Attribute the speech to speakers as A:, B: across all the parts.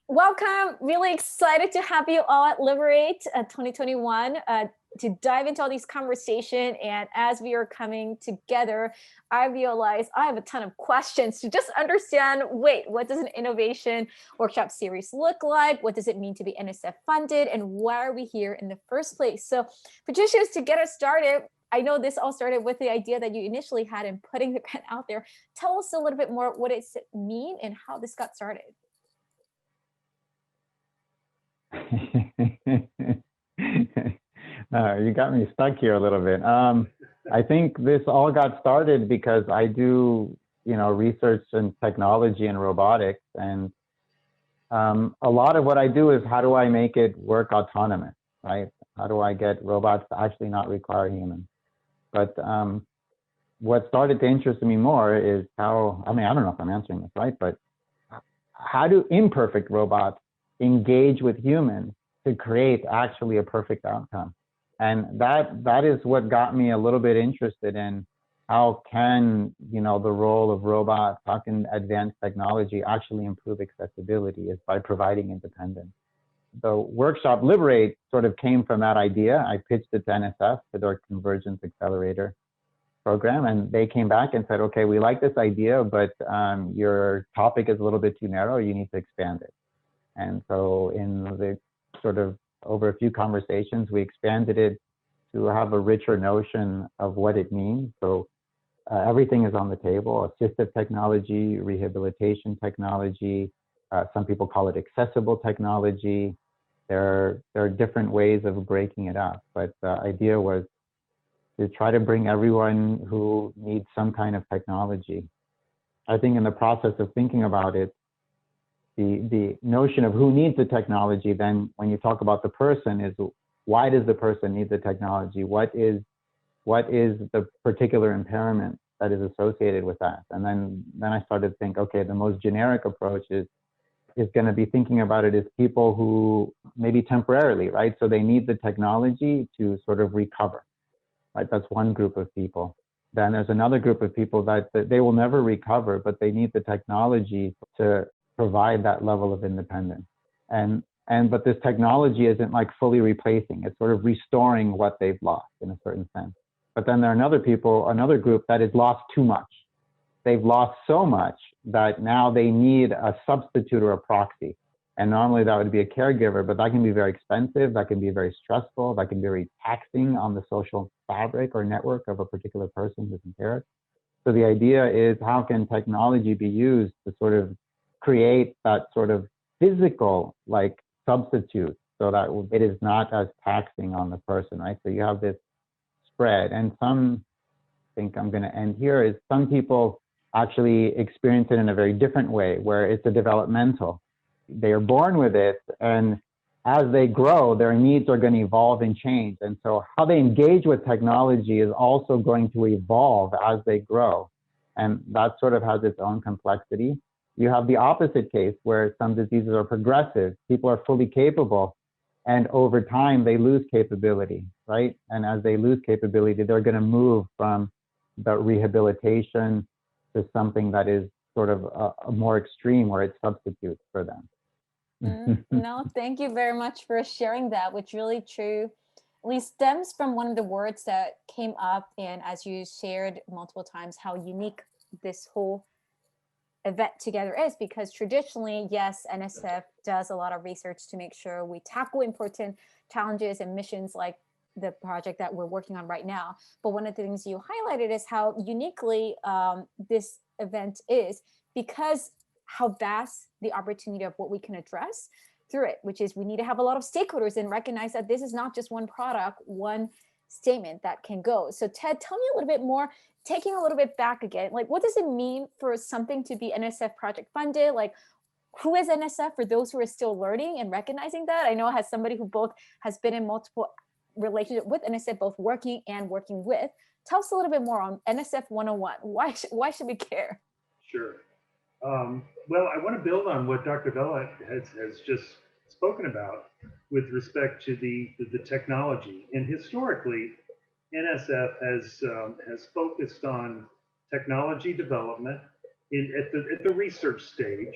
A: Welcome. Really excited to have you all at Liberate 2021 to dive into all these conversation. And as we are coming together, I realize I have a ton of questions to just understand, wait, what does an innovation workshop series look like? What does it mean to be NSF funded? And why are we here in the first place? So Patricia, to get us started, I know this all started with the idea that you initially had in putting the grant out there. Tell us a little bit more what does it mean and how this got started.
B: You got me stuck here a little bit. I think this all got started because I do, research in technology and robotics, and a lot of what I do is how do I make it work autonomous, right? How do I get robots to actually not require humans? But what started to interest me more is how, I don't know if I'm answering this right, but how do imperfect robots engage with humans to create actually a perfect outcome? And that is what got me a little bit interested in how can, the role of robots, how can advanced technology actually improve accessibility is by providing independence. The workshop Liberate sort of came from that idea. I pitched it to NSF, to their Convergence Accelerator program, and they came back and said, okay, we like this idea, but your topic is a little bit too narrow, you need to expand it. And so in the sort of over a few conversations, we expanded it to have a richer notion of what it means. So everything is on the table: assistive technology, rehabilitation technology, some people call it accessible technology. There are different ways of breaking it up, but the idea was to try to bring everyone who needs some kind of technology. I think in the process of thinking about it, the notion of who needs the technology, then when you talk about the person, is why does the person need the technology? What is the particular impairment that is associated with that? And then I started to think, okay, the most generic approach is going to be thinking about it as people who maybe temporarily, right? So they need the technology to sort of recover, right? That's one group of people. Then there's another group of people that they will never recover, but they need the technology to provide that level of independence. But this technology isn't like fully replacing, it's sort of restoring what they've lost in a certain sense. But then there are another group that has lost too much. They've lost so much that now they need a substitute or a proxy. And normally that would be a caregiver, but that can be very expensive, that can be very stressful, that can be very taxing on the social fabric or network of a particular person who's impaired. So the idea is, how can technology be used to sort of create that sort of physical like substitute so that it is not as taxing on the person, right? So you have this spread, and some, I think I'm going to end here, is some people actually experience it in a very different way, where it's a developmental. They are born with it, and as they grow, their needs are going to evolve and change. And so how they engage with technology is also going to evolve as they grow. And that sort of has its own complexity. You have the opposite case, where some diseases are progressive. People are fully capable, and over time they lose capability, right? And as they lose capability, they're going to move from the rehabilitation to something that is sort of a more extreme, where it substitutes for them.
A: No, thank you very much for sharing that, which really true, at least stems from one of the words that came up, and as you shared multiple times, how unique this whole event together is, because traditionally, yes, NSF does a lot of research to make sure we tackle important challenges and missions like the project that we're working on right now. But one of the things you highlighted is how uniquely this event is, because how vast the opportunity of what we can address through it, which is we need to have a lot of stakeholders and recognize that this is not just one product, one statement that can go. So Ted, tell me a little bit more, taking a little bit back again, like what does it mean for something to be NSF project funded? Like, who is NSF for those who are still learning and recognizing that? I know as somebody who both has been in multiple relationship with NSF, both working and working with, tell us a little bit more on NSF 101. Why should we care?
C: Sure. Well, I want to build on what Dr. Vela has just spoken about with respect to the technology. And historically, NSF has focused on technology development at the research stage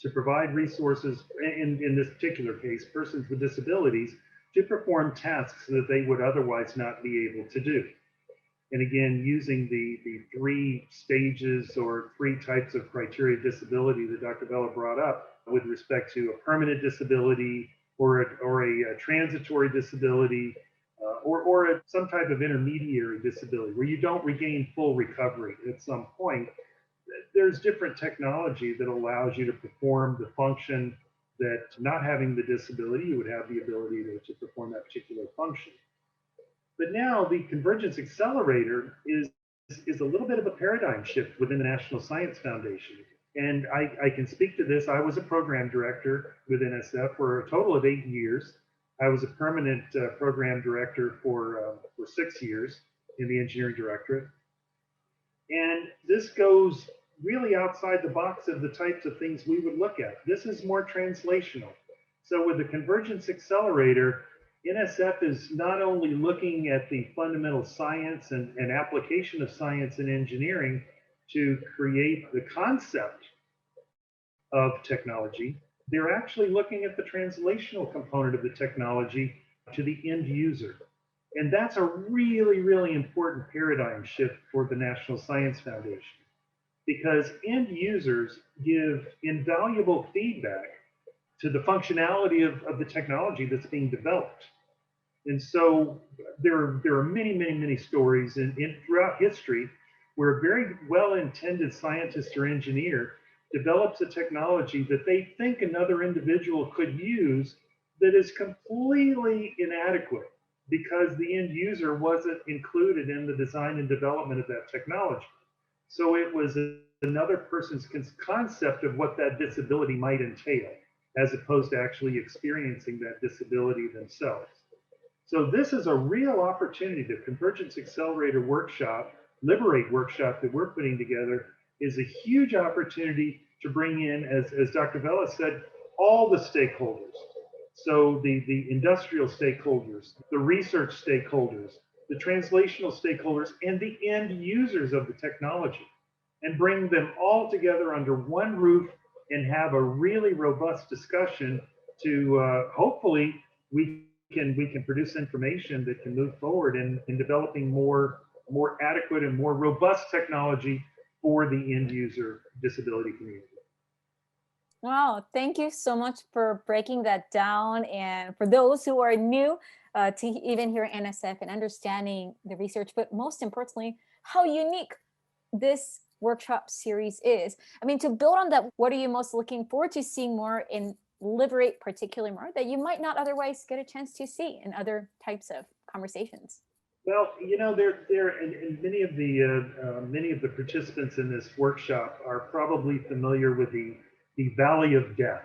C: to provide resources, in this particular case, persons with disabilities, to perform tasks that they would otherwise not be able to do. And again, using the three stages or three types of criteria of disability that Dr. Vela brought up with respect to a permanent disability or a transitory disability or some type of intermediary disability where you don't regain full recovery at some point. There's different technology that allows you to perform the function that, not having the disability, you would have the ability to perform that particular function. But now the Convergence Accelerator is a little bit of a paradigm shift within the National Science Foundation. And I can speak to this. I was a program director with NSF for a total of 8 years. I was a permanent program director for 6 years in the engineering directorate. And this goes really outside the box of the types of things we would look at. This is more translational. So with the Convergence Accelerator, NSF is not only looking at the fundamental science and application of science and engineering to create the concept of technology, they're actually looking at the translational component of the technology to the end user. And that's a really, really important paradigm shift for the National Science Foundation, because end users give invaluable feedback to the functionality of the technology that's being developed. And so there are many, many, many stories throughout history where a very well-intended scientist or engineer develops a technology that they think another individual could use that is completely inadequate because the end user wasn't included in the design and development of that technology. So it was another person's concept of what that disability might entail, as opposed to actually experiencing that disability themselves. So this is a real opportunity. The Convergence Accelerator workshop, Liberate workshop that we're putting together is a huge opportunity to bring in, as Dr. Vela said, all the stakeholders. So the industrial stakeholders, the research stakeholders, the translational stakeholders, and the end users of the technology, and bring them all together under one roof and have a really robust discussion to hopefully we can produce information that can move forward in developing more adequate and more robust technology for the end user disability community.
A: Wow, thank you so much for breaking that down. And for those who are new to even hear NSF and understanding the research, but most importantly, how unique this workshop series is. I mean, to build on that, what are you most looking forward to seeing more in Liberate, particularly more that you might not otherwise get a chance to see in other types of conversations?
C: Well, you know, and many of the participants in this workshop are probably familiar with the Valley of Death.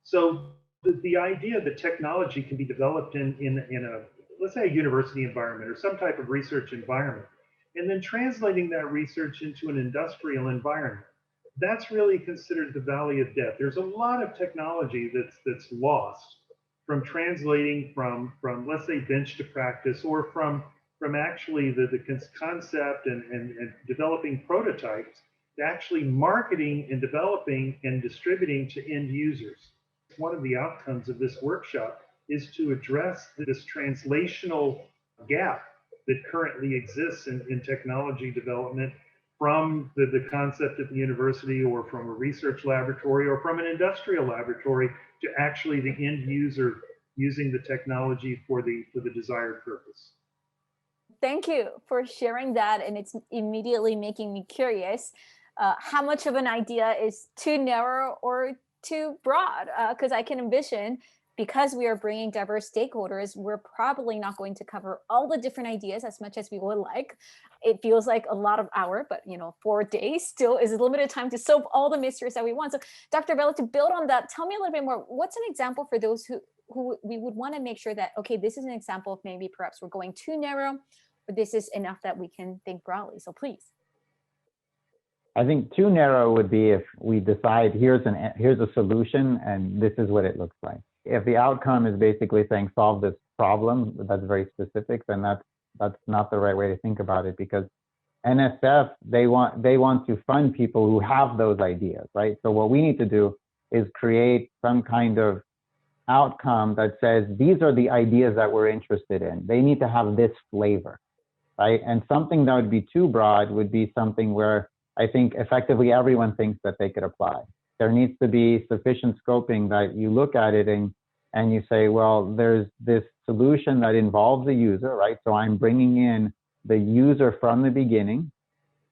C: So the idea that technology can be developed in a, let's say, a university environment or some type of research environment, and then translating that research into an industrial environment, that's really considered the Valley of Death. There's a lot of technology that's lost from translating from let's say bench to practice, or from actually the concept and developing prototypes to actually marketing and developing and distributing to end users. One of the outcomes of this workshop is to address this translational gap that currently exists in technology development from the concept at the university or from a research laboratory or from an industrial laboratory to actually the end user using the technology for the desired purpose.
A: Thank you for sharing that. And it's immediately making me curious. How much of an idea is too narrow or too broad? Because I can envision, because we are bringing diverse stakeholders, we're probably not going to cover all the different ideas as much as we would like. It feels like a lot of hours, but 4 days still is a limited time to solve all the mysteries that we want. So Dr. Vela, to build on that, tell me a little bit more. What's an example for those who we would want to make sure that, okay, this is an example of maybe perhaps we're going too narrow, but this is enough that we can think broadly. So please.
B: I think too narrow would be if we decide here's a solution and this is what it looks like. If the outcome is basically saying solve this problem, that's very specific, then that's not the right way to think about it, because NSF, they want to fund people who have those ideas, right? So what we need to do is create some kind of outcome that says, these are the ideas that we're interested in. They need to have this flavor, right? And something that would be too broad would be something where I think effectively everyone thinks that they could apply. There needs to be sufficient scoping that you look at it and you say, well, there's this solution that involves the user, right? So I'm bringing in the user from the beginning,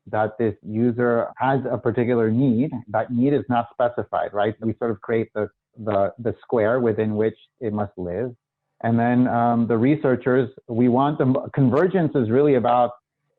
B: that this user has a particular need. That need is not specified, right? We sort of create the square within which it must live. And then the researchers, we want them, convergence is really about,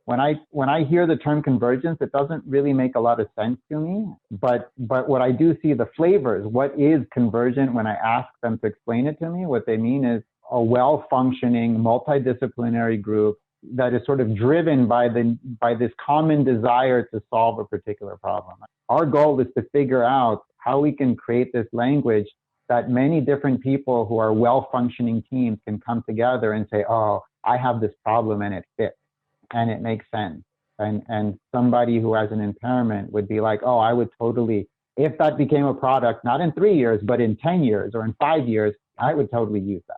B: when I hear the term convergence, it doesn't really make a lot of sense to me, but what I do see the flavors, what is convergent, when I ask them to explain it to me, what they mean is a well-functioning, multidisciplinary group that is sort of driven by this common desire to solve a particular problem. Our goal is to figure out how we can create this language that many different people who are well-functioning teams can come together and say, oh, I have this problem and it fits and it makes sense. And somebody who has an impairment would be like, oh, I would totally, if that became a product, not in 3 years, but in 10 years or in 5 years, I would totally use that.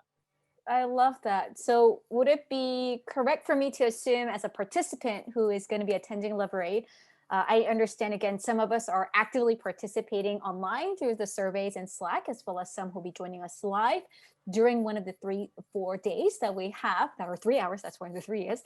A: I love that. So would it be correct for me to assume, as a participant who is going to be attending Liberate, I understand, again, some of us are actively participating online through the surveys and Slack, as well as some who'll be joining us live during one of the 3-4 days that we have, that are 3 hours, that's when the 3 is.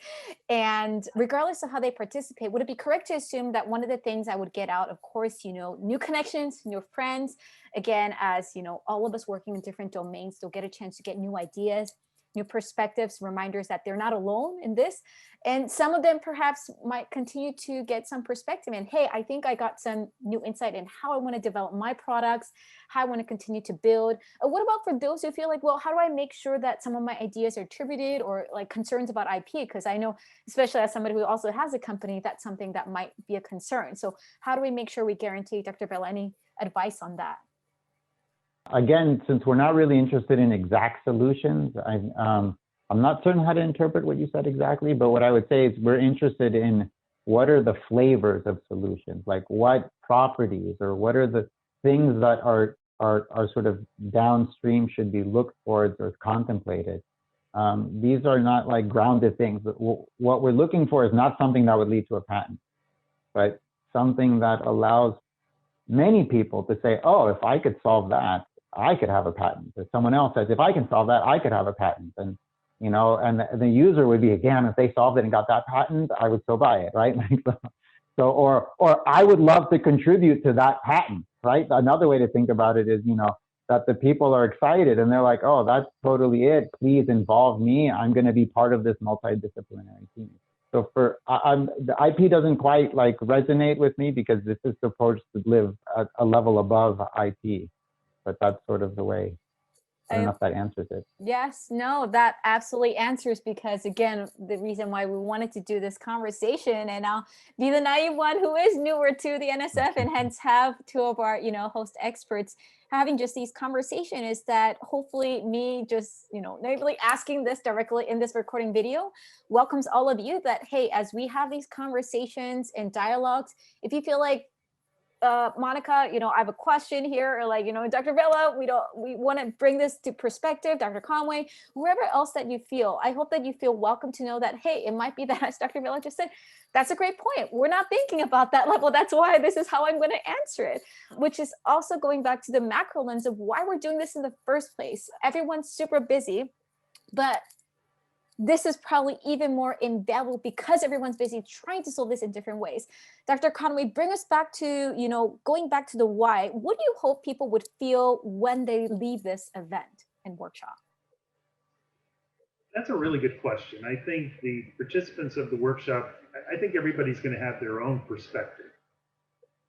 A: And regardless of how they participate, would it be correct to assume that one of the things I would get out, of course, new connections, new friends, again, as all of us working in different domains, they'll get a chance to get new ideas, new perspectives, reminders that they're not alone in this. And some of them perhaps might continue to get some perspective and, hey, I think I got some new insight in how I want to develop my products, how I want to continue to build. What about for those who feel like, well, how do I make sure that some of my ideas are attributed, or like concerns about IP? Because I know, especially as somebody who also has a company, that's something that might be a concern. So how do we make sure we guarantee, Dr. Vela, any advice on that?
B: Again, since we're not really interested in exact solutions, I'm not certain how to interpret what you said exactly, but what I would say is we're interested in what are the flavors of solutions, like what properties or what are the things that are sort of downstream should be looked towards or contemplated. These are not like grounded things. What we're looking for is not something that would lead to a patent, but something that allows many people to say, oh, if I could solve that, I could have a patent. If someone else says, if I can solve that, I could have a patent. And and the user would be, again, if they solved it and got that patent, I would still buy it, right? So, or I would love to contribute to that patent, right? Another way to think about it is, that the people are excited and they're like, oh, that's totally it. Please involve me. I'm going to be part of this multidisciplinary team. So the IP doesn't quite like resonate with me because this is supposed to live at a level above IP, but that's sort of the way. I don't know if that answers it.
A: Yes, no, that absolutely answers, because again, the reason why we wanted to do this conversation, and I'll be the naive one who is newer to the NSF and hence have two of our, host experts having just these conversations, is that hopefully me just, naively asking this directly in this recording video welcomes all of you, that, hey, as we have these conversations and dialogues, if you feel like, Monica, I have a question here, or like, Dr. Vela, we want to bring this to perspective, Dr. Conway, whoever else that you feel, I hope that you feel welcome to know that, hey, it might be that, as Dr. Vela just said, that's a great point. We're not thinking about that level. That's why this is how I'm going to answer it, which is also going back to the macro lens of why we're doing this in the first place. Everyone's super busy, but this is probably even more invaluable because everyone's busy trying to solve this in different ways. Dr. Conway, bring us back to, going back to the why. What do you hope people would feel when they leave this event and workshop?
C: That's a really good question. I think the participants of the workshop, I think everybody's going to have their own perspective.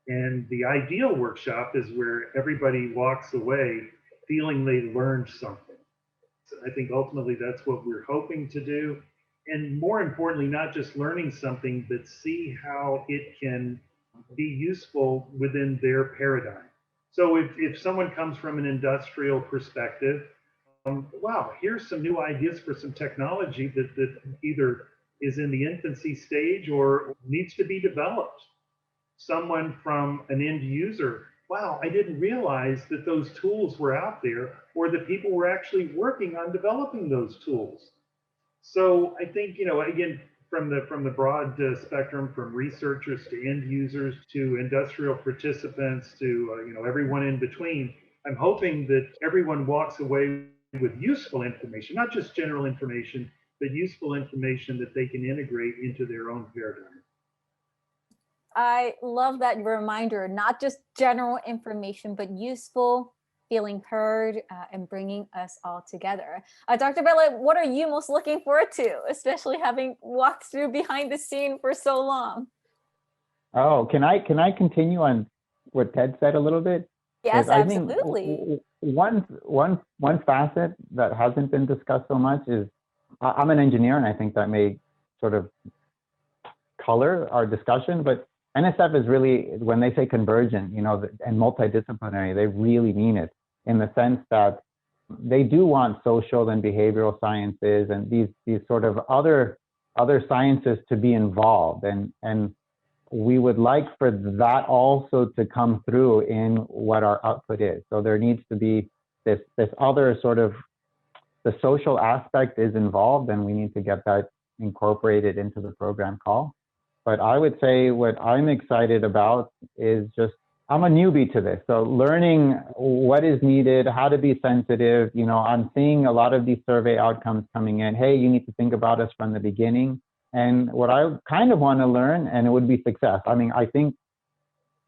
C: And the ideal workshop is where everybody walks away feeling they learned something. I think ultimately that's what we're hoping to do. And more importantly, not just learning something, but see how it can be useful within their paradigm. So if someone comes from an industrial perspective, wow, here's some new ideas for some technology that either is in the infancy stage or needs to be developed. Someone from an end user wow, I didn't realize that those tools were out there or that people were actually working on developing those tools. So I think, again, from the broad spectrum, from researchers to end users to industrial participants to everyone in between, I'm hoping that everyone walks away with useful information, not just general information, but useful information that they can integrate into their own paradigm.
A: I love that reminder, not just general information, but useful, feeling heard, and bringing us all together. Dr. Vela, what are you most looking forward to, especially having walked through behind the scene for so long?
B: Oh, can I continue on what Ted said a little bit? Because
A: Yes,
B: I think
A: absolutely.
B: one facet that hasn't been discussed so much is I'm an engineer, and I think that may sort of color our discussion. But NSF is really, when they say convergent, and multidisciplinary, they really mean it in the sense that they do want social and behavioral sciences and these sort of other sciences to be involved, and we would like for that also to come through in what our output is. So there needs to be this other sort of, the social aspect is involved, and we need to get that incorporated into the program call. But I would say what I'm excited about is just, I'm a newbie to this. So learning what is needed, how to be sensitive. I'm seeing a lot of these survey outcomes coming in. Hey, you need to think about us from the beginning. And what I kind of want to learn, and it would be success. I mean, I think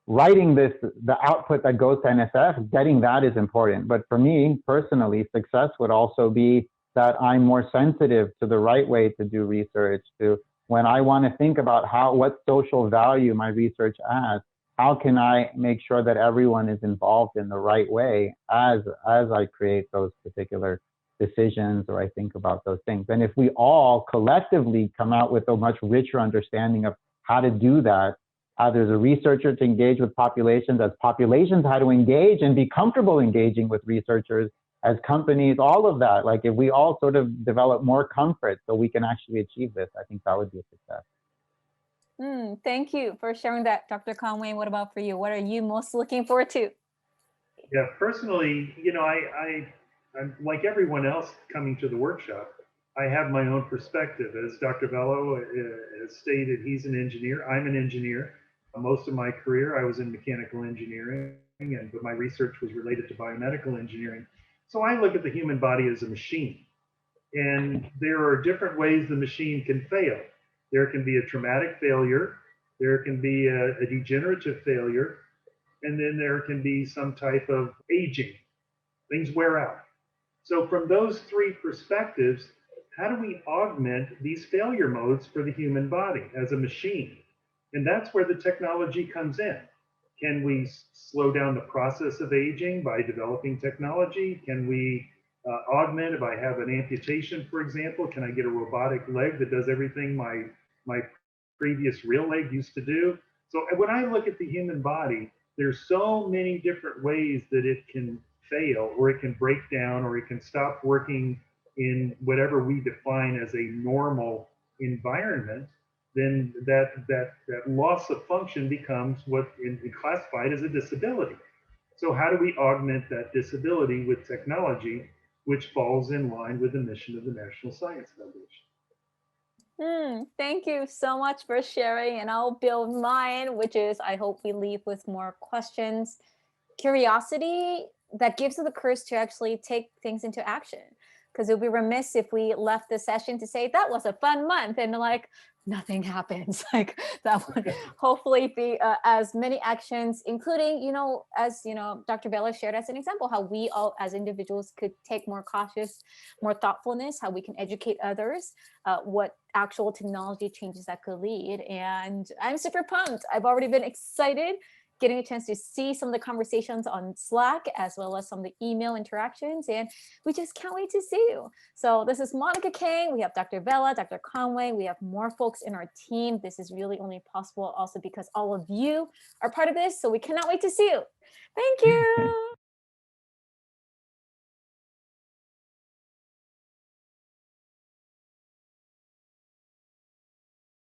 B: writing this, the output that goes to NSF, getting that is important. But for me personally, success would also be that I'm more sensitive to the right way to do research, to when I want to think about what social value my research adds, how can I make sure that everyone is involved in the right way as I create those particular decisions or I think about those things. And if we all collectively come out with a much richer understanding of how to do that, there's a researcher to engage with populations, as populations how to engage and be comfortable engaging with researchers, as companies, all of that. Like if we all sort of develop more comfort so we can actually achieve this, I think that would be a success.
A: Thank you for sharing that, Dr. Conway. What about for you? What are you most looking forward to?
C: Yeah, personally, I'm like everyone else coming to the workshop. I have my own perspective. As Dr. Bello has stated, he's an engineer. I'm an engineer. Most of my career, I was in mechanical engineering, but my research was related to biomedical engineering. So I look at the human body as a machine, and there are different ways the machine can fail. There can be a traumatic failure. There can be a degenerative failure, and then there can be some type of aging. Things wear out. So, from those three perspectives, how do we augment these failure modes for the human body as a machine? And that's where the technology comes in. Can we slow down the process of aging by developing technology? Can we augment if I have an amputation, for example? Can I get a robotic leg that does everything my previous real leg used to do? So when I look at the human body, there's so many different ways that it can fail, or it can break down, or it can stop working in whatever we define as a normal environment. Then that loss of function becomes what is classified as a disability. So how do we augment that disability with technology, which falls in line with the mission of the National Science Foundation?
A: Thank you so much for sharing, and I'll build mine, which is I hope we leave with more questions, curiosity that gives us the courage to actually take things into action. Because it would be remiss if we left the session to say that was a fun month and like nothing happens. Like that would hopefully be as many actions, including, as Dr. Vela shared as an example, how we all as individuals could take more cautious, more thoughtfulness, how we can educate others, what actual technology changes that could lead. And I'm super pumped. I've already been excited getting a chance to see some of the conversations on Slack, as well as some of the email interactions. And we just can't wait to see you. So this is Monica Kang. We have Dr. Vela, Dr. Conway. We have more folks in our team. This is really only possible also because all of you are part of this. So we cannot wait to see you. Thank you.